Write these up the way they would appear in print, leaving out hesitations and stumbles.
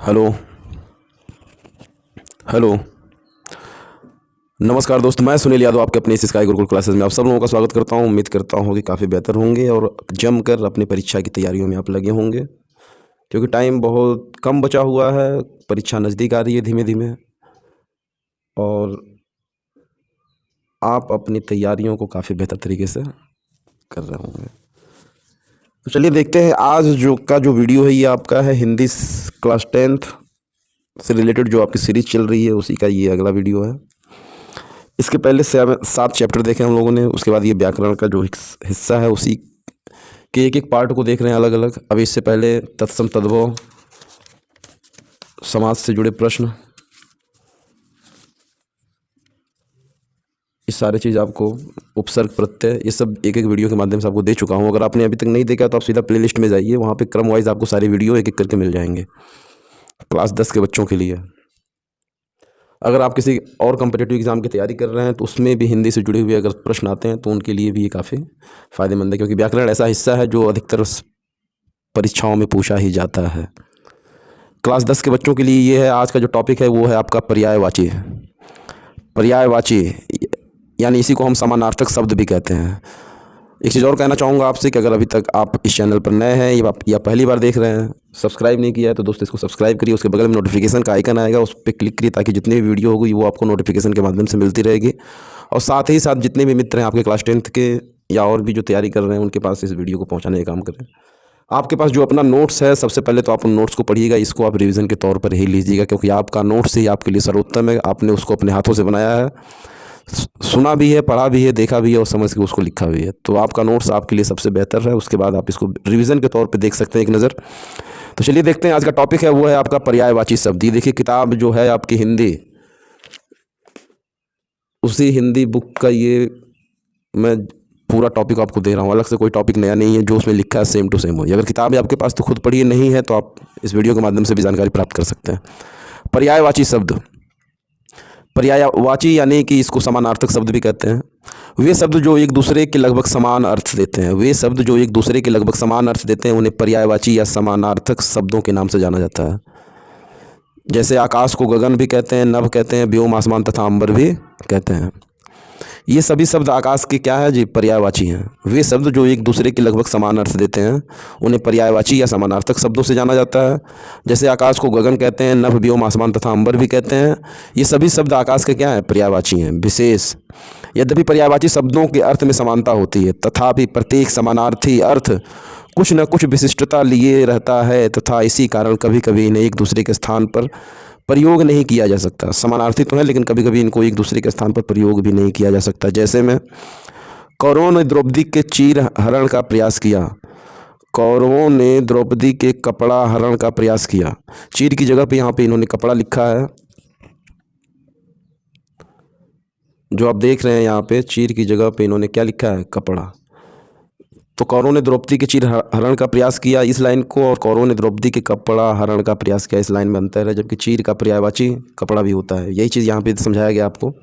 Hello. Hello. नमस्कार दोस्त, मैं सुनील यादव आपके अपने इस स्काई गुरुकुल क्लासेस में आप सब लोगों का स्वागत करता हूं। उम्मीद करता हूं कि काफ़ी बेहतर होंगे और जमकर अपनी परीक्षा की तैयारियों में आप लगे होंगे, क्योंकि टाइम बहुत कम बचा हुआ है। परीक्षा नज़दीक आ रही है धीमे धीमे, और आप अपनी तैयारियों को काफ़ी बेहतर तरीके से कर रहे होंगे। तो चलिए देखते हैं, आज जो वीडियो है ये आपका है हिंदी क्लास 10th से रिलेटेड। जो आपकी सीरीज चल रही है उसी का ये अगला वीडियो है। इसके पहले 7 चैप्टर देखे हम लोगों ने, उसके बाद ये व्याकरण का जो हिस्सा है उसी के एक एक पार्ट को देख रहे हैं अलग अलग। अभी इससे पहले तत्सम तद्भव, समाज से जुड़े प्रश्न, ये सारी चीज़ आपको, उपसर्ग प्रत्यय, ये सब एक एक वीडियो के माध्यम से आपको दे चुका हूँ। अगर आपने अभी तक नहीं देखा तो आप सीधा प्लेलिस्ट में जाइए, वहाँ पे क्रम वाइज आपको सारी वीडियो एक एक करके मिल जाएंगे क्लास 10 के बच्चों के लिए। अगर आप किसी और कम्पिटिटिव एग्ज़ाम की तैयारी कर रहे हैं तो उसमें भी हिंदी से जुड़े हुए अगर प्रश्न आते हैं तो उनके लिए भी ये काफ़ी फ़ायदेमंद है, क्योंकि व्याकरण ऐसा हिस्सा है जो अधिकतर परीक्षाओं में पूछा ही जाता है। क्लास 10 के बच्चों के लिए ये है, आज का जो टॉपिक है वो है आपका पर्यायवाची। पर्यायवाची यानी इसी को हम समानार्थक शब्द भी कहते हैं। एक चीज़ और कहना चाहूँगा आपसे कि अगर अभी तक आप इस चैनल पर नए हैं या पहली बार देख रहे हैं, सब्सक्राइब नहीं किया है तो दोस्तों इसको सब्सक्राइब करिए। उसके बगल में नोटिफिकेशन का आइकन आएगा, उस पर क्लिक करिए ताकि जितनी भी वीडियो होगी वो आपको नोटिफिकेशन के माध्यम से मिलती रहेगी। और साथ ही साथ जितने भी मित्र हैं आपके क्लास 10th के या और भी जो तैयारी कर रहे हैं उनके पास इस वीडियो को पहुँचाने का काम करें। आपके पास जो अपना नोट्स है, सबसे पहले तो आप उन नोट्स को पढ़िएगा। इसको आप रिवीजन के तौर पर ही लीजिएगा, क्योंकि आपका नोट्स ही आपके लिए सर्वोत्तम है। आपने उसको अपने हाथों से बनाया है, सुना भी है, पढ़ा भी है, देखा भी है और समझ के उसको लिखा भी है, तो आपका नोट्स आपके लिए सबसे बेहतर है। उसके बाद आप इसको रिवीजन के तौर पे देख सकते हैं एक नज़र। तो चलिए देखते हैं, आज का टॉपिक है वो है आपका पर्यायवाची शब्द। ये देखिए किताब जो है आपकी हिंदी, उसी हिंदी बुक का ये मैं पूरा टॉपिक आपको दे रहा हूँ। अलग से कोई टॉपिक नया नहीं है, जो उसमें लिखा है सेम टू सेम हो। अगर किताब है आपके पास तो खुद पढ़िए, नहीं है तो आप इस वीडियो के माध्यम से भी जानकारी प्राप्त कर सकते हैं। पर्यायवाची शब्द, पर्यायवाची यानी कि इसको समानार्थक शब्द भी कहते हैं। वे शब्द जो एक दूसरे के लगभग समान अर्थ देते हैं, वे शब्द जो एक दूसरे के लगभग समान अर्थ देते हैं उन्हें पर्यायवाची या समानार्थक शब्दों के नाम से जाना जाता है। जैसे आकाश को गगन भी कहते हैं, नभ कहते हैं, व्योम आसमान तथा अंबर भी कहते हैं। ये सभी शब्द आकाश के क्या है जी, पर्यायवाची हैं। वे शब्द जो एक दूसरे के लगभग समान अर्थ देते हैं उन्हें पर्यायवाची या समानार्थक शब्दों से जाना जाता है। जैसे आकाश को गगन कहते हैं, नभ व्योम आसमान तथा अंबर भी कहते हैं। ये सभी शब्द आकाश के क्या हैं, पर्यायवाची हैं। विशेष, यद्यपि पर्यायवाची शब्दों के अर्थ में समानता होती है तथापि प्रत्येक समानार्थी अर्थ कुछ न कुछ विशिष्टता लिए रहता है तथा इसी कारण कभी कभी इन्हें एक दूसरे के स्थान पर प्रयोग नहीं किया जा सकता। समानार्थी तो है लेकिन कभी कभी इनको एक दूसरे के स्थान पर प्रयोग भी नहीं किया जा सकता। जैसे में कौरवों ने द्रौपदी के चीर हरण का प्रयास किया, कौरवों ने द्रौपदी के कपड़ा हरण का प्रयास किया। चीर की जगह पे यहाँ पे इन्होंने कपड़ा लिखा है, जो आप देख रहे हैं यहाँ पे चीर की जगह पे इन्होंने क्या लिखा है, कपड़ा। तो कौरवों ने द्रौपदी के चीर हरण का प्रयास किया इस लाइन को, और कौरवों ने द्रौपदी के कपड़ा हरण का प्रयास किया इस लाइन में अंतर है। जबकि चीर का पर्यायवाची कपड़ा भी होता है। यही चीज़ यहाँ पे समझाया गया आपको।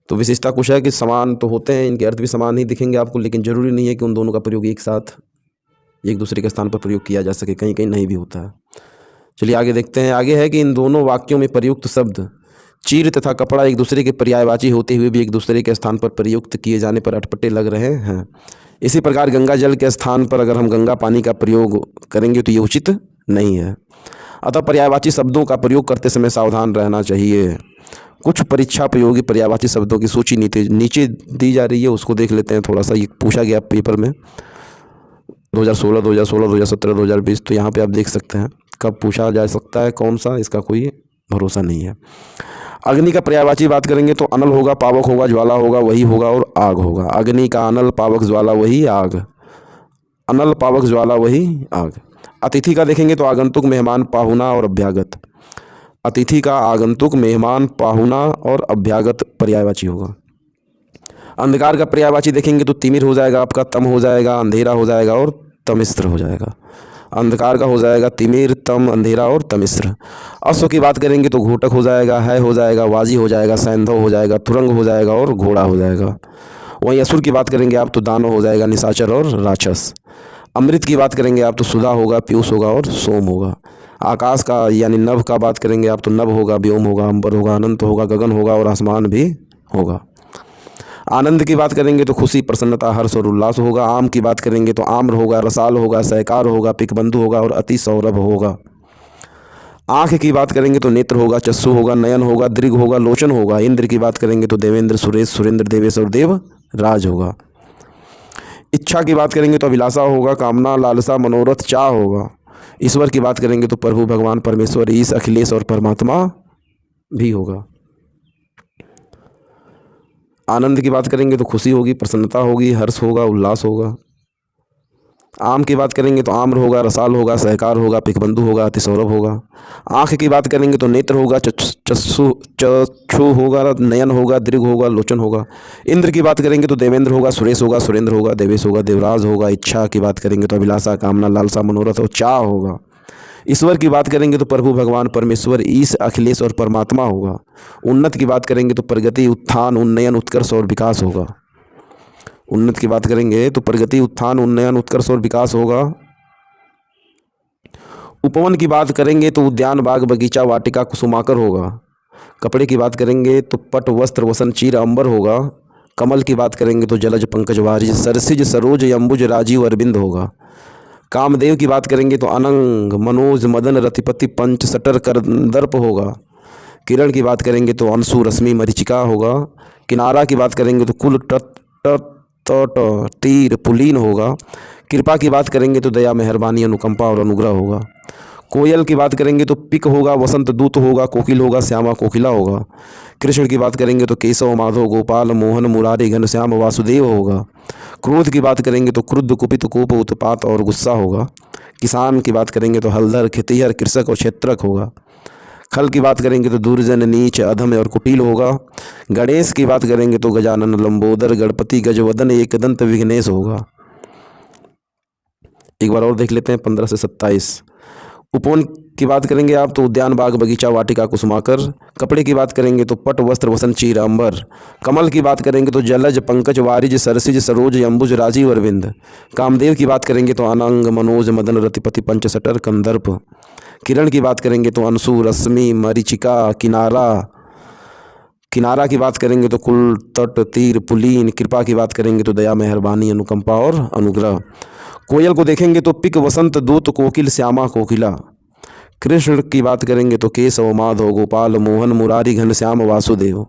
तो विशेषता कुछ है कि समान तो होते हैं, इनके अर्थ भी समान ही दिखेंगे आपको, लेकिन ज़रूरी नहीं है कि उन दोनों का प्रयोग एक साथ एक दूसरे के स्थान पर प्रयोग किया जा सके, कहीं कहीं नहीं भी होता है। चलिए आगे देखते हैं। आगे है कि इन दोनों वाक्यों में प्रयुक्त शब्द चीर तथा कपड़ा एक दूसरे के पर्यायवाची होते हुए भी एक दूसरे के स्थान पर प्रयुक्त किए जाने पर अटपटे लग रहे हैं। इसी प्रकार गंगा जल के स्थान पर अगर हम गंगा पानी का प्रयोग करेंगे तो ये उचित नहीं है। अतः पर्यायवाची शब्दों का प्रयोग करते समय सावधान रहना चाहिए। कुछ परीक्षा प्रयोगी पर्यायवाची शब्दों की सूची नीचे दी जा रही है, उसको देख लेते हैं थोड़ा सा। ये पूछा गया पेपर में 2016, 2016, 2017, 2020, तो यहाँ पे आप देख सकते हैं कब पूछा जा सकता है कौन सा, इसका कोई भरोसा नहीं है। अग्नि का पर्यायवाची बात करेंगे तो अनल होगा, पावक होगा, ज्वाला होगा, वही होगा और आग होगा। अग्नि का अनल, पावक, ज्वाला, वही आग। अनल, पावक, ज्वाला, वही आग। अतिथि का देखेंगे तो आगंतुक, मेहमान, पाहुना और अभ्यागत। अतिथि का आगंतुक, मेहमान, पाहुना और अभ्यागत पर्यायवाची होगा। अंधकार का पर्यायवाची देखेंगे तो तिमिर हो जाएगा आपका, तम हो जाएगा, अंधेरा हो जाएगा और तमिस्र हो जाएगा। अंधकार का हो जाएगा तिमिर, तम, अंधेरा और तमिस्र। अश्व की बात करेंगे तो घोटक हो जाएगा, है हो जाएगा, वाजी हो जाएगा, सैंधव हो जाएगा, तुरंग हो जाएगा और घोड़ा हो जाएगा। वहीं असुर की बात करेंगे आप तो दानव हो जाएगा, निशाचर और राक्षस। अमृत की बात करेंगे आप तो सुधा होगा, पीयूष होगा और सोम होगा। आकाश का यानी नभ का बात करेंगे आप तो नभ होगा, व्योम होगा, अंबर होगा, अनंत होगा, गगन होगा और आसमान भी होगा। आनंद की बात करेंगे तो खुशी, प्रसन्नता, हर्ष और उल्लास होगा। आम की बात करेंगे तो आम्र होगा, रसाल होगा, सहकार होगा, पिकबंधु होगा और अति सौरभ होगा। आँख की बात करेंगे तो नेत्र होगा, चक्षु होगा, नयन होगा, दृग होगा, लोचन होगा। इंद्र की बात करेंगे तो देवेंद्र, सुरेश, सुरेंद्र, देवेश और देव राज होगा। इच्छा की बात करेंगे तो अभिलाषा होगा, कामना, लालसा, मनोरथ, चाह होगा। ईश्वर की बात करेंगे तो प्रभु, भगवान, परमेश्वर, ईश, अखिलेश और परमात्मा भी होगा। आनंद की बात करेंगे तो खुशी होगी, प्रसन्नता होगी, हर्ष होगा, उल्लास होगा। आम की बात करेंगे तो आम्र होगा, रसाल होगा, सहकार होगा, पिकबंधु होगा, अति सौरभ होगा। आँख की बात करेंगे तो नेत्र होगा, चक्षु होगा, नयन होगा, दृग होगा, लोचन होगा। इंद्र की बात करेंगे तो देवेंद्र होगा, सुरेश होगा, सुरेंद्र होगा, देवेश होगा, देवराज होगा। इच्छा की बात करेंगे तो अभिलाषा, कामना, लालसा, मनोरथ और चाह होगा। ईश्वर की बात करेंगे तो प्रभु, भगवान, परमेश्वर, ईश, अखिलेश और परमात्मा होगा। उन्नत की बात करेंगे तो प्रगति, उत्थान, उन्नयन, उत्कर्ष और विकास होगा। उन्नत की बात करेंगे तो प्रगति, उत्थान, उन्नयन, उत्कर्ष और विकास होगा। उपवन की बात करेंगे तो उद्यान, बाग, बगीचा, वाटिका, कुसुमाकर होगा। कपड़े की बात करेंगे तो पट, वस्त्र, वसन, चीर, अंबर होगा। कमल की बात करेंगे तो जलज, पंकज, वारिज, सरसिज, सरोज, अंबुज, राजीव, अरविंद होगा। कामदेव की बात करेंगे तो अनंग, मनोज, मदन, रतिपति, पंच, सटर, करदर्प होगा। किरण की बात करेंगे तो अंशु, रश्मि, मरीचिका होगा। किनारा की बात करेंगे तो कुल, तट, तट, तीर, पुलीन होगा। कृपा की बात करेंगे तो दया, मेहरबानी, अनुकंपा और अनुग्रह होगा। कोयल की बात करेंगे तो पिक होगा, वसंत दूत होगा, कोकिल होगा, श्यामा कोकिला होगा। कृष्ण की बात करेंगे तो केशव, माधव, गोपाल, मोहन, मुरारी, घनश्याम, वासुदेव होगा। क्रोध की बात करेंगे तो क्रुद्ध, कुपित, कोप, उत्पात और गुस्सा होगा। किसान की बात करेंगे तो हलधर, खेतिहर, कृषक और क्षेत्रक होगा। खल की बात करेंगे तो दुर्जन, नीच, अधम और कुटिल होगा। गणेश की बात करेंगे तो गजानन, लंबोदर, गणपति, गजवदन, एकदंत, विघ्नेश होगा। एक बार और देख लेते हैं 15 से 27। उपवन की बात करेंगे आप तो उद्यान, बाग, बगीचा, वाटिका, कुसुमाकर। कपड़े की बात करेंगे तो पट, वस्त्र, वसन, चीर, अंबर। कमल की बात करेंगे तो जलज, पंकज, वारिज, सरसिज, सरोज, अंबुज, राजीव, अरविंद। कामदेव की बात करेंगे तो अनंग, मनोज, मदन, रतिपति, पंचसटर, कंदर्प। किरण की बात करेंगे तो अंशु, रश्मि, मरीचिका, किनारा। किनारा की बात करेंगे तो कुल, तट, तीर, पुलीन। कृपा की बात करेंगे तो दया, मेहरबानी, अनुकंपा और अनुग्रह। कोयल को देखेंगे तो पिक, वसंत दूत, कोकिल, श्यामा कोकिला। कृष्ण की बात करेंगे तो केशव, माधव, गोपाल, मोहन, मुरारी, घनश्याम, वासुदेव।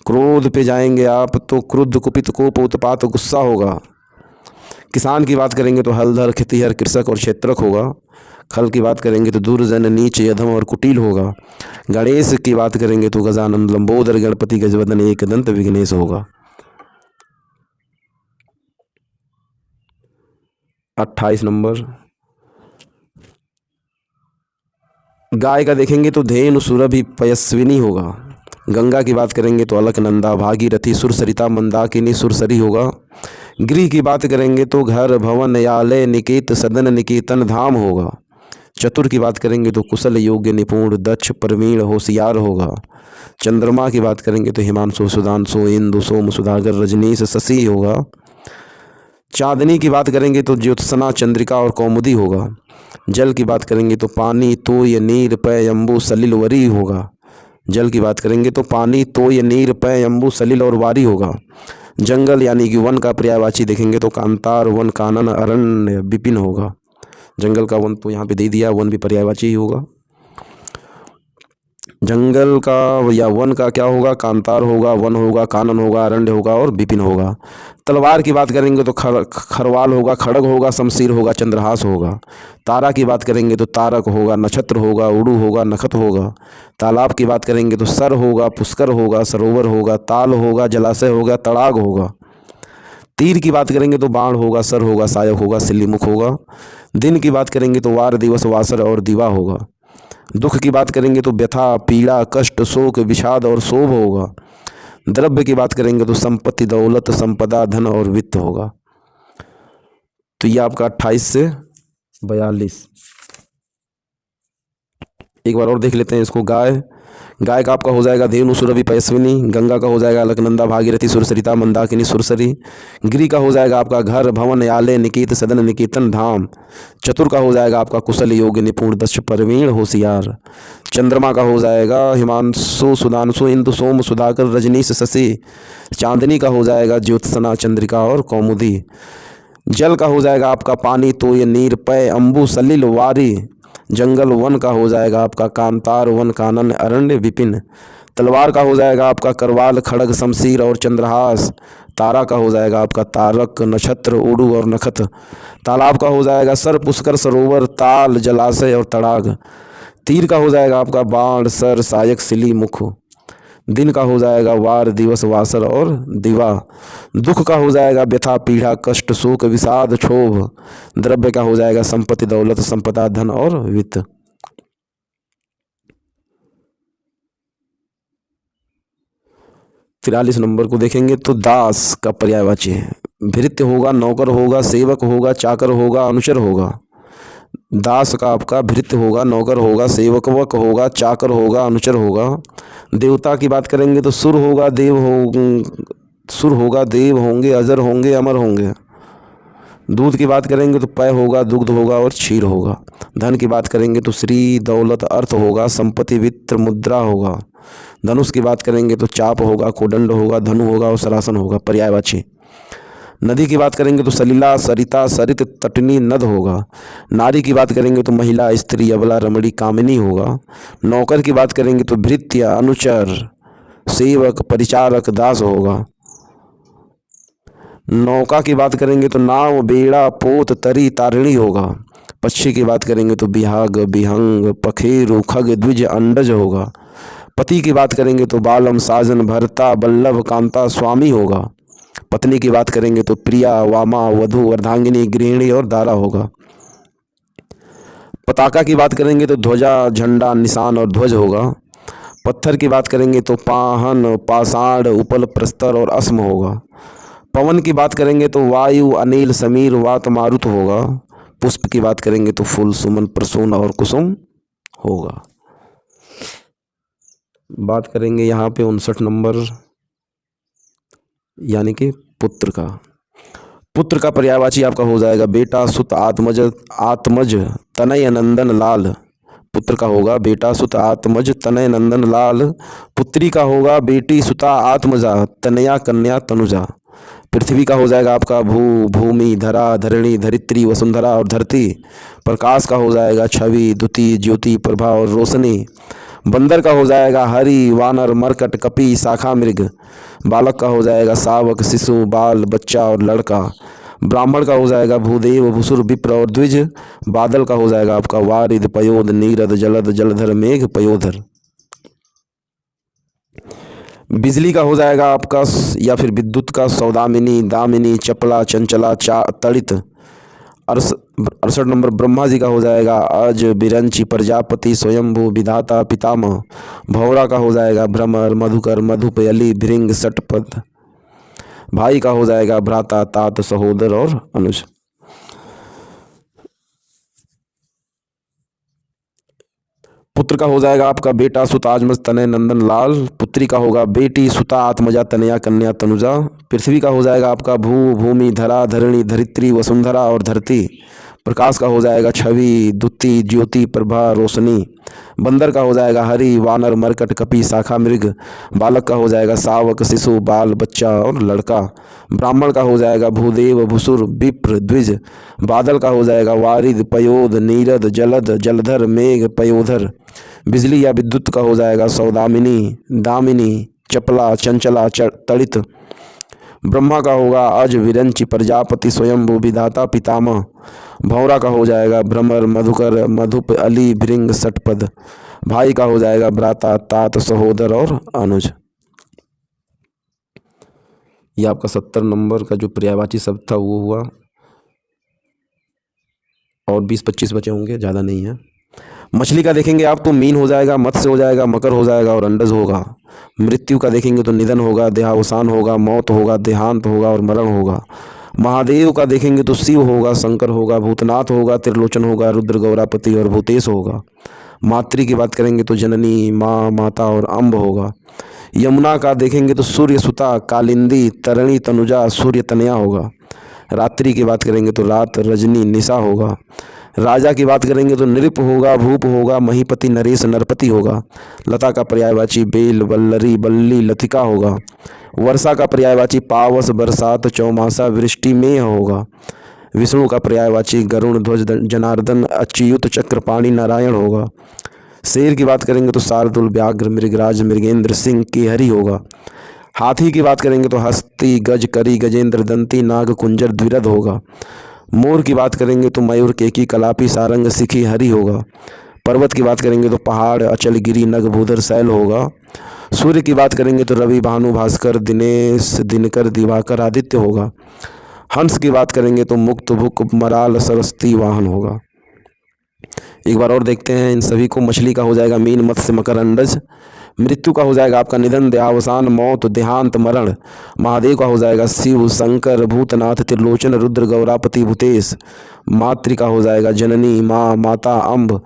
क्रोध पे जाएंगे आप तो क्रुद्ध, कुपित, कोप, उत्पात, गुस्सा होगा। किसान की बात करेंगे तो हलधर, खेतिहर, कृषक और क्षेत्रक होगा। खल की बात करेंगे तो दुर्जन, नीच, अधम और कुटिल होगा। गणेश की बात करेंगे तो गजानन, लंबोदर, गणपति, गजवदन, एकदंत, विघ्नेश होगा। 28 नंबर। गाय का देखेंगे तो धेनु, सुरभि, पयस्विनी होगा। गंगा की बात करेंगे तो अलकनंदा, भागीरथी, सुरसरिता, मंदाकिनी, सुरसरी होगा। गृह की बात करेंगे तो घर, भवन, न्यायालय, निकेत, सदन, निकेतन, धाम होगा। चतुर की बात करेंगे तो कुशल, योग्य, निपुण, दक्ष, प्रवीण, होशियार होगा। चंद्रमा की बात करेंगे तो हिमांशु, सुधांशु, इंदु, सोम, सुधाकर, रजनीश, शशि होगा। चांदनी की बात करेंगे तो ज्योत्सना, चंद्रिका और कौमुदी होगा। जल की बात करेंगे तो पानी, तोय, नीर, पय, अम्बु, सलिल, वरी होगा। जल की बात करेंगे तो पानी, तोय, नीर, पय, अम्बु, सलिल और वारी होगा। जंगल यानी कि वन का पर्यायवाची देखेंगे तो कांतार, वन, कानन, अरण्य, विपिन होगा। जंगल का वन तो यहाँ पे दे दिया, वन भी पर्यायवाची ही होगा। जंगल का या वन का क्या होगा? कांतार होगा, वन होगा, कानन होगा, अरण्य होगा और विपिन होगा। तलवार की बात करेंगे तो खरवाल होगा, खड़ग होगा, शमशीर होगा, चंद्रहास होगा। तारा की बात करेंगे तो तारक होगा, नक्षत्र होगा, उड़ू होगा, नखत होगा। तालाब की बात करेंगे तो सर होगा, पुष्कर होगा, सरोवर होगा, ताल होगा, जलाशय होगा, तड़ाग होगा। तीर की बात करेंगे तो बाण होगा, सर होगा, सायक होगा, सिल्लीमुख होगा। दिन की बात करेंगे तो वार, दिवस, वासर और दिवा होगा। दुख की बात करेंगे तो व्यथा, पीड़ा, कष्ट, शोक, विषाद और शोभ होगा। द्रव्य की बात करेंगे तो संपत्ति, दौलत, संपदा, धन और वित्त होगा। तो ये आपका 28 से 42। एक बार और देख लेते हैं इसको। गाय गाय का आपका हो जाएगा धेनु सुरभि पयस्विनी। गंगा का हो जाएगा अलकनंदा भागीरथी सुरसरिता मंदाकिनी सुरसरी। गिरि का हो जाएगा आपका घर भवन याले निकेत सदन निकेतन धाम। चतुर का हो जाएगा आपका कुशल योग्य निपुण दक्ष प्रवीण होशियार। चंद्रमा का हो जाएगा हिमांशु सुधांशु इंदु सोम सुधाकर रजनीश शशि। चांदनी का हो जाएगा ज्योत्सना चंद्रिका और कौमुदी। जल का हो जाएगा आपका पानी तो ये नीर पय अम्बु सलिल वारी। जंगल वन का हो जाएगा आपका कांतार वन कानन अरण्य विपिन। तलवार का हो जाएगा आपका करवाल खड़ग शमशीर और चंद्रहास। तारा का हो जाएगा आपका तारक नक्षत्र उड़ू और नखत। तालाब का हो जाएगा सर पुष्कर सरोवर ताल जलाशय और तड़ाग। तीर का हो जाएगा आपका बाण सर सायक सिली मुख। दिन का हो जाएगा वार दिवस वासर और दिवा। दुख का हो जाएगा व्यथा पीड़ा कष्ट शोक विषाद क्षोभ। द्रव्य का हो जाएगा संपत्ति दौलत संपदा धन और वित्त। 43 नंबर को देखेंगे तो दास का पर्यायवाची है। भृत्य होगा नौकर होगा सेवक होगा चाकर होगा अनुचर होगा। दास का आपका भृत्य होगा नौकर होगा सेवकवक होगा चाकर होगा अनुचर होगा। देवता की बात करेंगे तो सुर होगा देव होंगे अजर होंगे अमर होंगे। दूध की बात करेंगे तो पय होगा दुग्ध होगा और क्षीर होगा। धन की बात करेंगे तो श्री दौलत अर्थ होगा संपत्ति वित्त मुद्रा होगा। धनुष की बात करेंगे तो चाप होगा कोदंड होगा धनु होगा और सरासन होगा पर्यायवाची। नदी की बात करेंगे तो सलिला सरिता सरित तटनी नद होगा। नारी की बात करेंगे तो महिला स्त्री अबला रमणी कामिनी होगा। नौकर की बात करेंगे तो भृत्य अनुचर सेवक परिचारक दास होगा। नौका की बात करेंगे तो नाव बेड़ा पोत तरी तारिणी होगा। पक्षी की बात करेंगे तो बिहाग बिहंग पखेरु खग द्विज अंडज होगा। पति की बात करेंगे तो बालम साजन भरता बल्लभ कांता स्वामी होगा। पत्नी की बात करेंगे तो प्रिया वामा वधु अर्धांगिनी गृहिणी और दारा होगा। पताका की बात करेंगे तो ध्वजा झंडा निशान और ध्वज होगा। पत्थर की बात करेंगे तो पाहन पाषाण उपल प्रस्तर और अस्म होगा। पवन की बात करेंगे तो वायु अनिल समीर वात मारुत होगा। पुष्प की बात करेंगे तो फूल सुमन प्रसून और कुसुम होगा। बात करेंगे यहाँ पे 59 नंबर यानी कि पुत्र का। पुत्र का पर्यायवाची आपका हो जाएगा बेटा सुत आत्मज तनय नंदन लाल। पुत्र का होगा बेटा सुत आत्मज तनय नंदन लाल। पुत्री का होगा बेटी सुता आत्मजा तनया कन्या तनुजा। पृथ्वी का हो जाएगा आपका भूमि धरा धरणी धरित्री वसुंधरा और धरती। प्रकाश का हो जाएगा छवि द्युति ज्योति प्रभा और रोशनी। बंदर का हो जाएगा हरि वानर मरकट कपि शाखा मृग। बालक का हो जाएगा शावक शिशु बाल बच्चा और लड़का। ब्राह्मण का हो जाएगा भूदेव भुसुर विप्र और द्विज। बादल का हो जाएगा आपका वारिद पयोद नीरद जलद जलधर मेघ पयोधर। बिजली का हो जाएगा आपका या फिर विद्युत का सौदामिनी दामिनी चपला चंचला तड़ित। 68 नंबर ब्रह्मा जी का हो जाएगा अज बिरंची प्रजापति स्वयंभू विधाता पितामह। भौरा का हो जाएगा भ्रमर मधुकर मधुपयली भृंग सटपथ। भाई का हो जाएगा भ्राता तात सहोदर और अनुज। पुत्र का हो जाएगा आपका बेटा सुत आत्मज तनय नंदन लाल। पुत्री का होगा बेटी सुता आत्मजा तनया कन्या तनुजा। पृथ्वी का हो जाएगा आपका भूमि धरा धरणी धरित्री वसुंधरा और धरती। प्रकाश का हो जाएगा छवि द्युति ज्योति प्रभा रोशनी। बंदर का हो जाएगा हरि वानर मरकट कपि शाखा मृग। बालक का हो जाएगा शावक शिशु बाल बच्चा और लड़का। ब्राह्मण का हो जाएगा भूदेव भुसुर विप्र द्विज। बादल का हो जाएगा वारिद पयोद नीरद जलद जलधर मेघ पयोधर। बिजली या विद्युत का हो जाएगा सौदामिनी दामिनी चपला चंचला तड़ित। ब्रह्मा का होगा अज विरंची प्रजापति स्वयंभू विधाता पितामह। भौरा का हो जाएगा भ्रमर मधुकर मधुप अली भृंग सटपद। भाई का हो जाएगा भ्राता तात सहोदर और अनुज। ये आपका 70 नंबर का जो पर्यायवाची शब्द था वो हुआ और 20-25 बचे होंगे, ज़्यादा नहीं है। मछली का देखेंगे आप तो मीन हो जाएगा मत्स्य हो जाएगा मकर हो जाएगा और अंडज होगा। मृत्यु का देखेंगे तो निधन होगा देहावसान होगा मौत होगा देहांत होगा और मरण होगा। महादेव का देखेंगे तो शिव होगा शंकर होगा भूतनाथ होगा त्रिलोचन होगा रुद्र गौरापति और भूतेश होगा। मातृ की बात करेंगे तो जननी, माँ, माता और अम्ब होगा। यमुना का देखेंगे तो सूर्य सुता, कालिंदी, तरणी, तनुजा, सूर्य तनया होगा। रात्रि की बात करेंगे तो रात, रजनी, निशा होगा। राजा की बात करेंगे तो नृप होगा, भूप होगा, महीपति, नरेश, नरपति होगा। लता का पर्यायवाची बेल, वल्लरी, बल्ली, लतिका होगा। वर्षा का पर्यायवाची पावस, बरसात, चौमासा, वृष्टि, मेह होगा। विष्णु का पर्यायवाची गरुण, ध्वज, जनार्दन, अच्युत, चक्रपाणि, नारायण होगा। शेर की बात करेंगे तो शार्दुल, व्याघ्र, मृगराज, मृगेंद्र, सिंह, केहरी होगा। हाथी की बात करेंगे तो हस्ती, गज, करी, गजेंद्र, दंती, नाग, कुंजर, द्विरध होगा। मोर की बात करेंगे तो मयूर, केकी, कलापी, सारंग, सिखी, हरि होगा। पर्वत की बात करेंगे तो पहाड़, अचल, गिरी, नग, भूधर, शैल होगा। सूर्य की बात करेंगे तो रवि, भानु, भास्कर, दिनेश, दिनकर, दिवाकर, आदित्य होगा। हंस की बात करेंगे तो मुक्त, भुक, मराल, सरस्वती, वाहन होगा। एक बार और देखते हैं इन सभी को। मछली का हो जाएगा मीन, मत्स्य, मकर, अंडज। मृत्यु का हो जाएगा आपका निधन, देहावसान, मौत, देहांत, मरण। महादेव का हो जाएगा शिव, शंकर, भूतनाथ, त्रिलोचन, रुद्र, गौरापति, भूतेश। मातृ का हो जाएगा जननी, माँ, माता, अम्ब।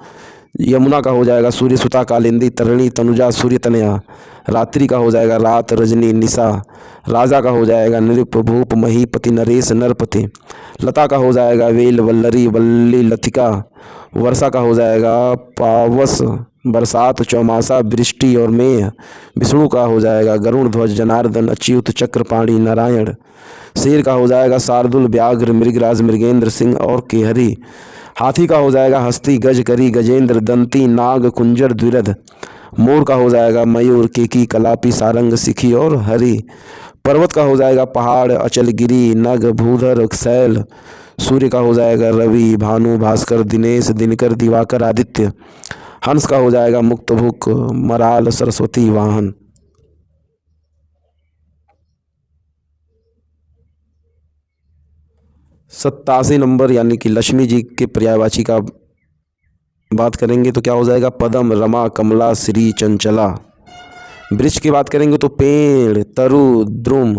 यमुना का हो जाएगा सूर्य सुता, कालिंदी, तरणी, तनुजा, सूर्य तनया। रात्रि का हो जाएगा रात, रजनी, निशा। राजा का हो जाएगा नृप, भूप, महीपति, नरेश, नरपति। लता का हो जाएगा वेल, वल्लरी, वल्ली, लतिका। वर्षा का हो जाएगा पावस, बरसात, चौमासा, वृष्टि और मेह। विष्णु का हो जाएगा गरुण, ध्वज, जनार्दन, अच्युत, चक्रपाणि, नारायण। शेर का हो जाएगा शार्दुल, व्याघ्र, मृगराज, मृगेंद्र, सिंह और केहरी। हाथी का हो जाएगा हस्ती, गज, करी, गजेंद्र, दंती, नाग, कुंजर, द्विरध। मोर का हो जाएगा मयूर, केकी, कलापी, सारंग, सिखी और हरि। पर्वत का हो जाएगा पहाड़, अचल, गिरी, नग, भूधर, शैल। सूर्य का हो जाएगा रवि, भानु, भास्कर, दिनेश, दिनकर, दिवाकर, आदित्य। हंस का हो जाएगा मुक्त, भुक, मराल, सरस्वती, वाहन। 87 नंबर यानी कि लक्ष्मी जी के पर्यायवाची का बात करेंगे तो क्या हो जाएगा पदम, रमा, कमला, श्री, चंचला। वृक्ष की बात करेंगे तो पेड़, तरु, द्रुम।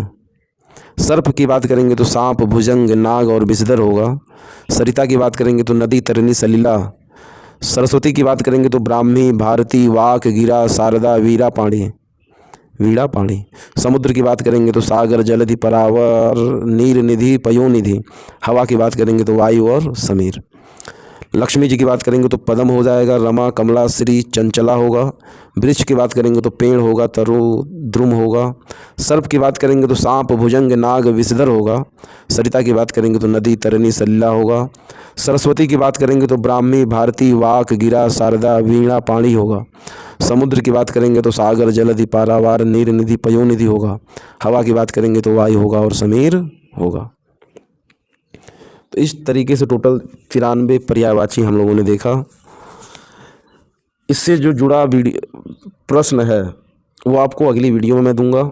सर्प की बात करेंगे तो सांप, भुजंग, नाग और विषधर होगा। सरिता की बात करेंगे तो नदी, तरनी, सलीला। सरस्वती की बात करेंगे तो ब्राह्मी, भारती, वाक, गिरा, शारदा, वीरा, पाणी, वीणा, पाणी। समुद्र की बात करेंगे तो सागर, जलधि, परावर, नीर, निधि, पयोनिधि। हवा की बात करेंगे तो वायु और समीर। लक्ष्मी जी की बात करेंगे तो पद्म हो जाएगा, रमा, कमला, श्री, चंचला होगा। वृक्ष की बात करेंगे तो पेड़ होगा, तरु, द्रुम होगा। सर्प की बात करेंगे तो सांप, भुजंग, नाग, विषधर होगा। सरिता की बात करेंगे तो नदी, तरनी, सलिला होगा। सरस्वती की बात करेंगे तो ब्राह्मी, भारती, वाक, गिरा, शारदा, वीणा, पाणी होगा। समुद्र की बात करेंगे तो सागर, जलधि, पारावार, नीर, निधि, पयोनिधि होगा। हवा की बात करेंगे तो वायु होगा और समीर होगा। तो इस तरीके से टोटल 93 पर्यायवाची हम लोगों ने देखा। इससे जो जुड़ा वीडियो प्रश्न है वो आपको अगली वीडियो में मैं दूंगा।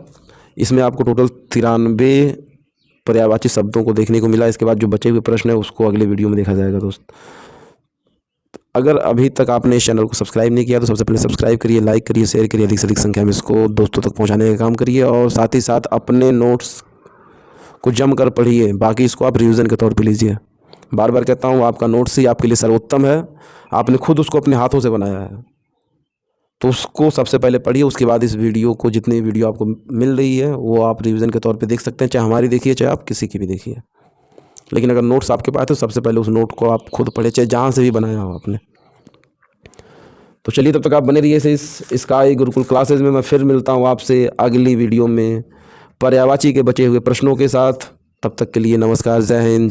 इसमें आपको टोटल 93 पर्यायवाची शब्दों को देखने को मिला। इसके बाद जो बचे हुए प्रश्न है उसको अगले वीडियो में देखा जाएगा। दोस्त, अगर अभी तक आपने इस चैनल को सब्सक्राइब नहीं किया तो सबसे पहले सब्सक्राइब करिए, लाइक करिए, शेयर करिए, अधिक से अधिक संख्या में इसको दोस्तों तक पहुँचाने का काम करिए। और साथ ही साथ अपने नोट्स को जम कर पढ़िए, बाकी इसको आप रिवीजन के तौर पे लीजिए। बार बार कहता हूँ आपका नोट्स ही आपके लिए सर्वोत्तम है। आपने खुद उसको अपने हाथों से बनाया है तो उसको सबसे पहले पढ़िए। उसके बाद इस वीडियो को, जितनी वीडियो आपको मिल रही है वो आप रिवीजन के तौर पे देख सकते हैं, चाहे हमारी देखिए चाहे आप किसी की भी देखिए। लेकिन अगर नोट्स आपके पास है तो सबसे पहले उस नोट को आप खुद पढ़े, चाहे जहाँ से भी बनाया हो आपने। तो चलिए, तब तक आप बने रहिए इस स्काई गुरुकुल क्लासेज में। मैं फिर मिलता हूँ आपसे अगली वीडियो में पर्यायवाची के बचे हुए प्रश्नों के साथ। तब तक के लिए नमस्कार, जय हिंद।